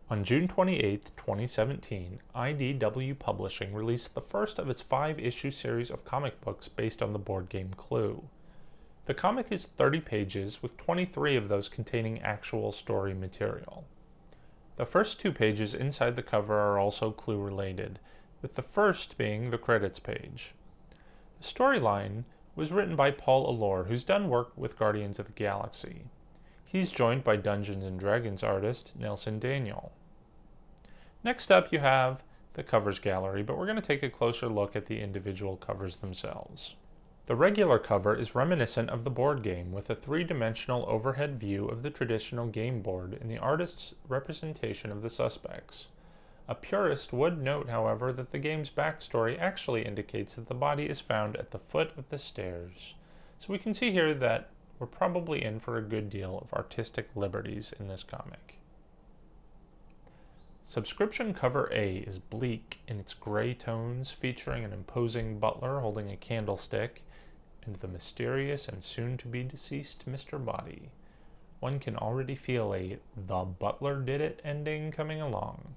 On June 28, 2017, IDW Publishing released the first of its 5-issue series of comic books based on the board game Clue. The comic is 30 pages, with 23 of those containing actual story material. The first 2 pages inside the cover are also Clue related, with the first being the credits page. The storyline was written by Paul Allor, who's done work with Guardians of the Galaxy. He's joined by Dungeons & Dragons artist Nelson Naniel. Next up you have the covers gallery, but we're going to take a closer look at the individual covers themselves. The regular cover is reminiscent of the board game, with a 3-dimensional overhead view of the traditional game board and the artist's representation of the suspects. A purist would note, however, that the game's backstory actually indicates that the body is found at the foot of the stairs. So we can see here that we're probably in for a good deal of artistic liberties in this comic. Subscription cover A is bleak in its gray tones, featuring an imposing butler holding a candlestick and the mysterious and soon-to-be-deceased Mr. Body. One can already feel a "the butler did it" ending coming along.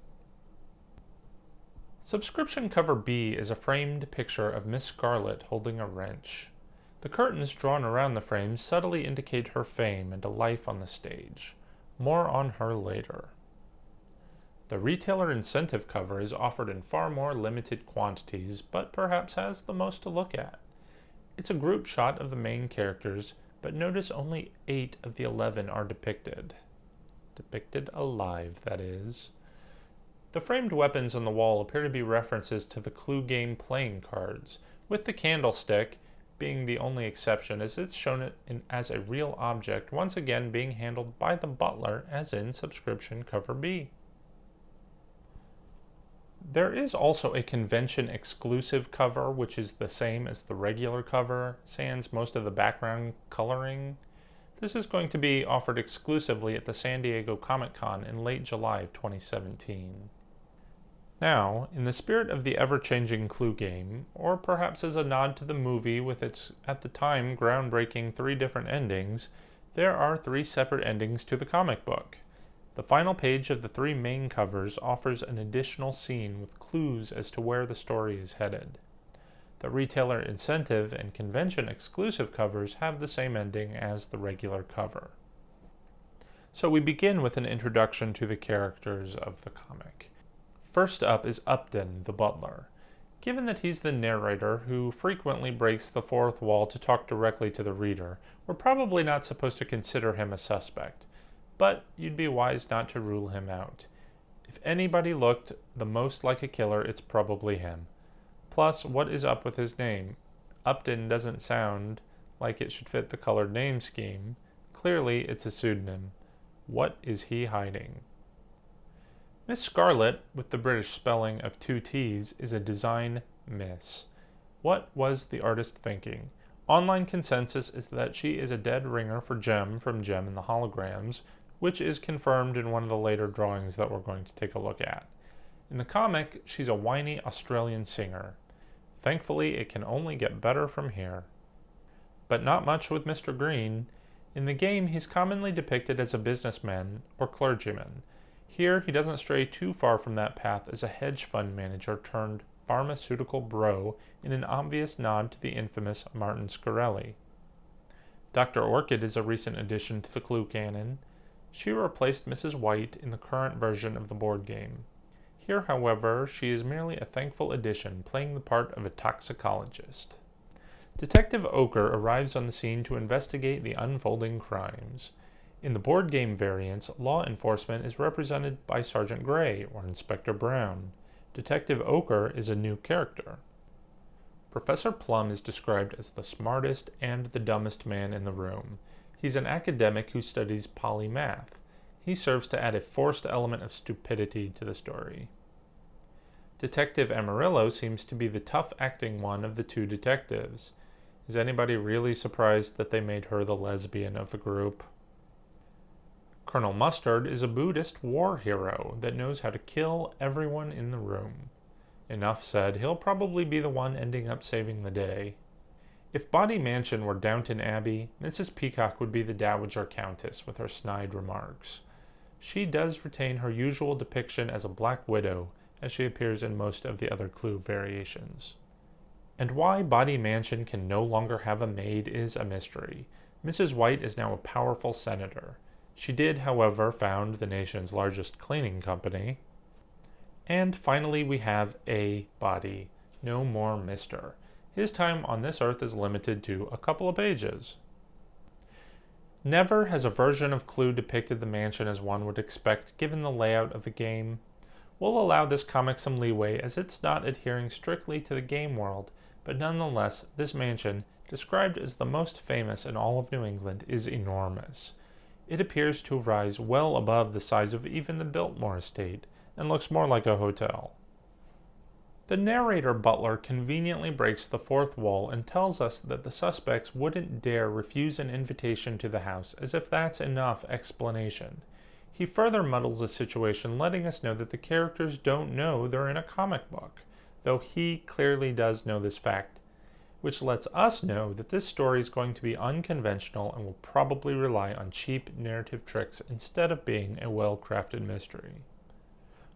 Subscription cover B is a framed picture of Miss Scarlet holding a wrench. The curtains drawn around the frame subtly indicate her fame and a life on the stage. More on her later. The retailer incentive cover is offered in far more limited quantities, but perhaps has the most to look at. It's a group shot of the main characters, but notice only 8 of the 11 are depicted. Depicted alive, that is. The framed weapons on the wall appear to be references to the Clue game playing cards, with the candlestick being the only exception, as it's shown as a real object, once again being handled by the butler, as in subscription cover B. There is also a convention-exclusive cover, which is the same as the regular cover, sans most of the background coloring. This is going to be offered exclusively at the San Diego Comic-Con in late July of 2017. Now, in the spirit of the ever-changing Clue game, or perhaps as a nod to the movie with its, at the time, groundbreaking 3 different endings, there are 3 separate endings to the comic book. The final page of the 3 main covers offers an additional scene with clues as to where the story is headed. The retailer incentive and convention exclusive covers have the same ending as the regular cover. So we begin with an introduction to the characters of the comic. First up is Upton, the butler. Given that he's the narrator who frequently breaks the fourth wall to talk directly to the reader, we're probably not supposed to consider him a suspect, but you'd be wise not to rule him out. If anybody looked the most like a killer, it's probably him. Plus, what is up with his name? Upton doesn't sound like it should fit the colored name scheme. Clearly, it's a pseudonym. What is he hiding? Miss Scarlet, with the British spelling of 2 T's, is a design miss. What was the artist thinking? Online consensus is that she is a dead ringer for Jem from Jem and the Holograms, which is confirmed in one of the later drawings that we're going to take a look at. In the comic, she's a whiny Australian singer. Thankfully, it can only get better from here. But not much with Mr. Green. In the game, he's commonly depicted as a businessman or clergyman. Here, he doesn't stray too far from that path as a hedge fund manager turned pharmaceutical bro in an obvious nod to the infamous Martin Shkreli. Dr. Orchid is a recent addition to the Clue canon. She replaced Mrs. White in the current version of the board game. Here, however, she is merely a thankful addition, playing the part of a toxicologist. Detective Ochre arrives on the scene to investigate the unfolding crimes. In the board game variants, law enforcement is represented by Sergeant Gray or Inspector Brown. Detective Ochre is a new character. Professor Plum is described as the smartest and the dumbest man in the room. He's an academic who studies polymath. He serves to add a forced element of stupidity to the story. Detective Amarillo seems to be the tough-acting one of the 2 detectives. Is anybody really surprised that they made her the lesbian of the group? Colonel Mustard is a Buddhist war hero that knows how to kill everyone in the room. Enough said, he'll probably be the one ending up saving the day. If Body Mansion were Downton Abbey, Mrs. Peacock would be the Dowager Countess with her snide remarks. She does retain her usual depiction as a Black Widow, as she appears in most of the other Clue variations. And why Body Mansion can no longer have a maid is a mystery. Mrs. White is now a powerful senator. She did, however, found the nation's largest cleaning company. And finally, we have a Body, no more Mr. His time on this earth is limited to a couple of pages. Never has a version of Clue depicted the mansion as one would expect given the layout of the game. We'll allow this comic some leeway as it's not adhering strictly to the game world, but nonetheless, this mansion, described as the most famous in all of New England, is enormous. It appears to rise well above the size of even the Biltmore estate, and looks more like a hotel. The narrator Butler conveniently breaks the fourth wall and tells us that the suspects wouldn't dare refuse an invitation to the house, as if that's enough explanation. He further muddles the situation, letting us know that the characters don't know they're in a comic book, though he clearly does know this fact, which lets us know that this story is going to be unconventional and will probably rely on cheap narrative tricks instead of being a well-crafted mystery.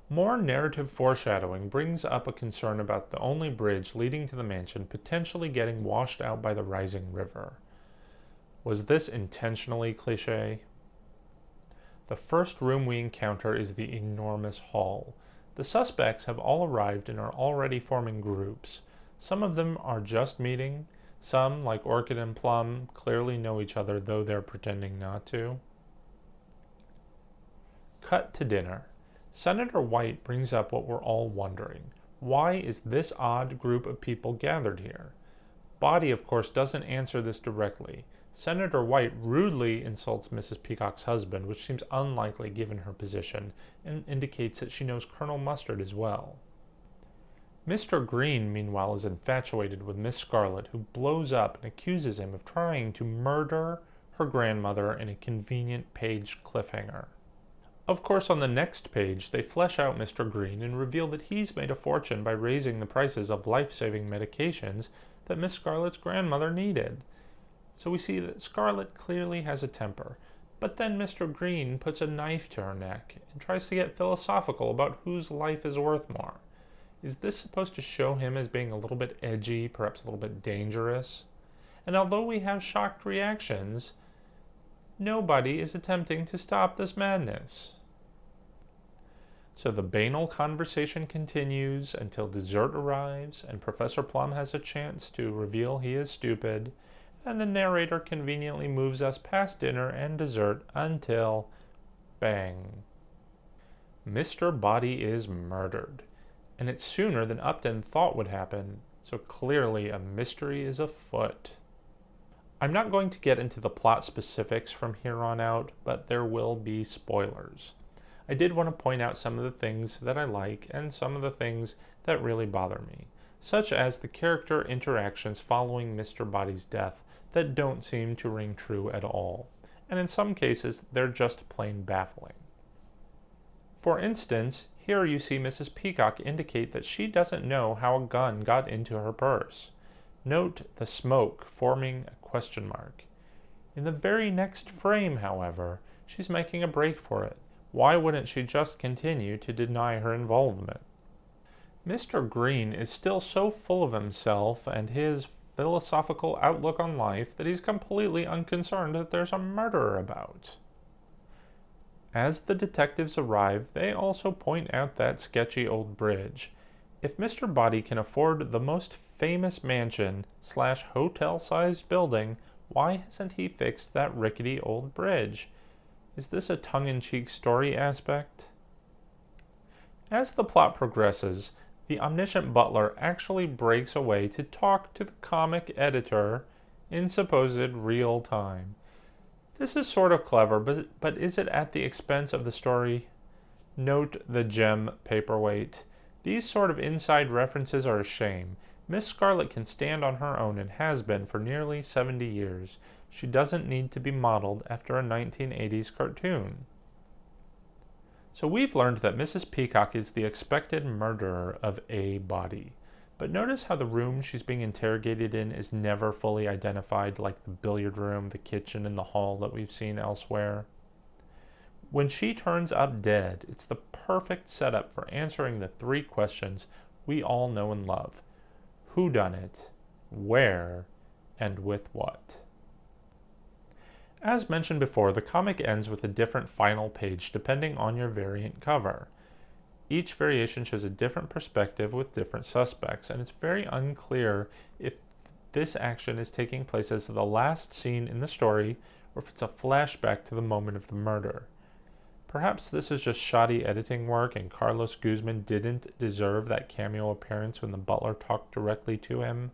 More narrative foreshadowing brings up a concern about the only bridge leading to the mansion potentially getting washed out by the rising river. Was this intentionally cliché? The first room we encounter is the enormous hall. The suspects have all arrived and are already forming groups. Some of them are just meeting. Some, like Orchid and Plum, clearly know each other, though they're pretending not to. Cut to dinner. Senator White brings up what we're all wondering. Why is this odd group of people gathered here? Body, of course, doesn't answer this directly. Senator White rudely insults Mrs. Peacock's husband, which seems unlikely given her position, and indicates that she knows Colonel Mustard as well. Mr. Green, meanwhile, is infatuated with Miss Scarlet, who blows up and accuses him of trying to murder her grandmother in a convenient page cliffhanger. Of course, on the next page, they flesh out Mr. Green and reveal that he's made a fortune by raising the prices of life-saving medications that Miss Scarlet's grandmother needed. So we see that Scarlet clearly has a temper, but then Mr. Green puts a knife to her neck and tries to get philosophical about whose life is worth more. Is this supposed to show him as being a little bit edgy, perhaps a little bit dangerous? And although we have shocked reactions, nobody is attempting to stop this madness. So the banal conversation continues until dessert arrives and Professor Plum has a chance to reveal he is stupid, and the narrator conveniently moves us past dinner and dessert until, bang. Mr. Body is murdered, and it's sooner than Upton thought would happen, so clearly a mystery is afoot. I'm not going to get into the plot specifics from here on out, but there will be spoilers. I did want to point out some of the things that I like and some of the things that really bother me, such as the character interactions following Mr. Body's death that don't seem to ring true at all, and in some cases they're just plain baffling. For instance, here you see Mrs. Peacock indicate that she doesn't know how a gun got into her purse. Note the smoke forming a question mark. In the very next frame, however, she's making a break for it. Why wouldn't she just continue to deny her involvement? Mr. Green is still so full of himself and his philosophical outlook on life that he's completely unconcerned that there's a murderer about. As the detectives arrive, they also point out that sketchy old bridge. If Mr. Body can afford the most famous mansion/hotel-sized building, why hasn't he fixed that rickety old bridge? Is this a tongue-in-cheek story aspect? As the plot progresses, the omniscient butler actually breaks away to talk to the comic editor in supposed real time. This is sort of clever, but is it at the expense of the story? Note the gem paperweight. These sort of inside references are a shame. Miss Scarlet can stand on her own and has been for nearly 70 years. She doesn't need to be modeled after a 1980s cartoon. So we've learned that Mrs. Peacock is the expected murderer of a Body. But notice how the room she's being interrogated in is never fully identified, like the billiard room, the kitchen, and the hall that we've seen elsewhere. When she turns up dead, it's the perfect setup for answering the three questions we all know and love. Who done it? Where? And with what? As mentioned before, the comic ends with a different final page depending on your variant cover. Each variation shows a different perspective with different suspects, and it's very unclear if this action is taking place as the last scene in the story or if it's a flashback to the moment of the murder. Perhaps this is just shoddy editing work and Carlos Guzman didn't deserve that cameo appearance when the butler talked directly to him.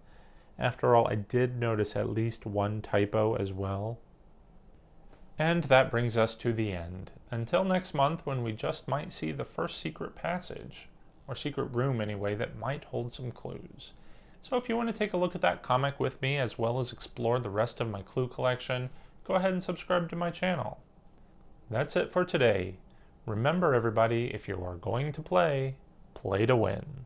After all, I did notice at least one typo as well. And that brings us to the end. Until next month, when we just might see the first secret passage, or secret room anyway, that might hold some clues. So if you want to take a look at that comic with me, as well as explore the rest of my clue collection, go ahead and subscribe to my channel. That's it for today. Remember everybody, if you are going to play, play to win.